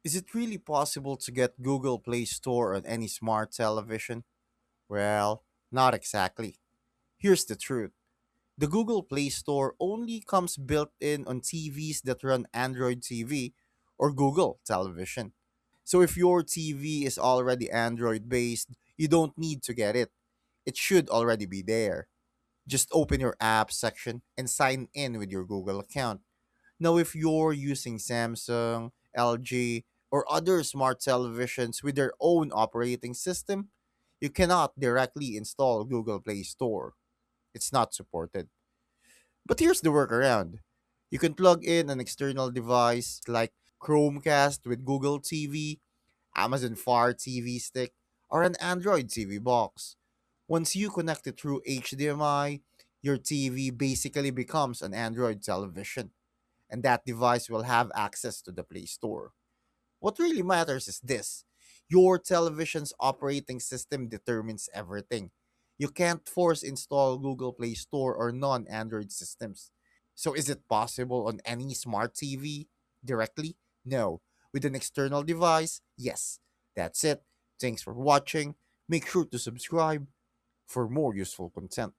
Is it really possible to get Google Play Store on any smart television? Well, not exactly. Here's the truth. The Google Play Store only comes built in on TVs that run Android TV or Google Television. So if your TV is already Android based, you don't need to get it. It should already be there. Just open your apps section and sign in with your Google account. Now, if you're using Samsung, LG, or other smart televisions with their own operating system, you cannot directly install Google Play Store. It's not supported. But here's the workaround. You can plug in an external device like Chromecast with Google TV, Amazon Fire TV stick, or an Android TV box. Once you connect it through HDMI, your TV basically becomes an Android television, and that device will have access to the Play Store. What really matters is this: your television's operating system determines everything. You can't force install Google Play Store or non Android systems. So, is it possible on any smart TV directly? No. With an external device? Yes. That's it. Thanks for watching. Make sure to subscribe for more useful content.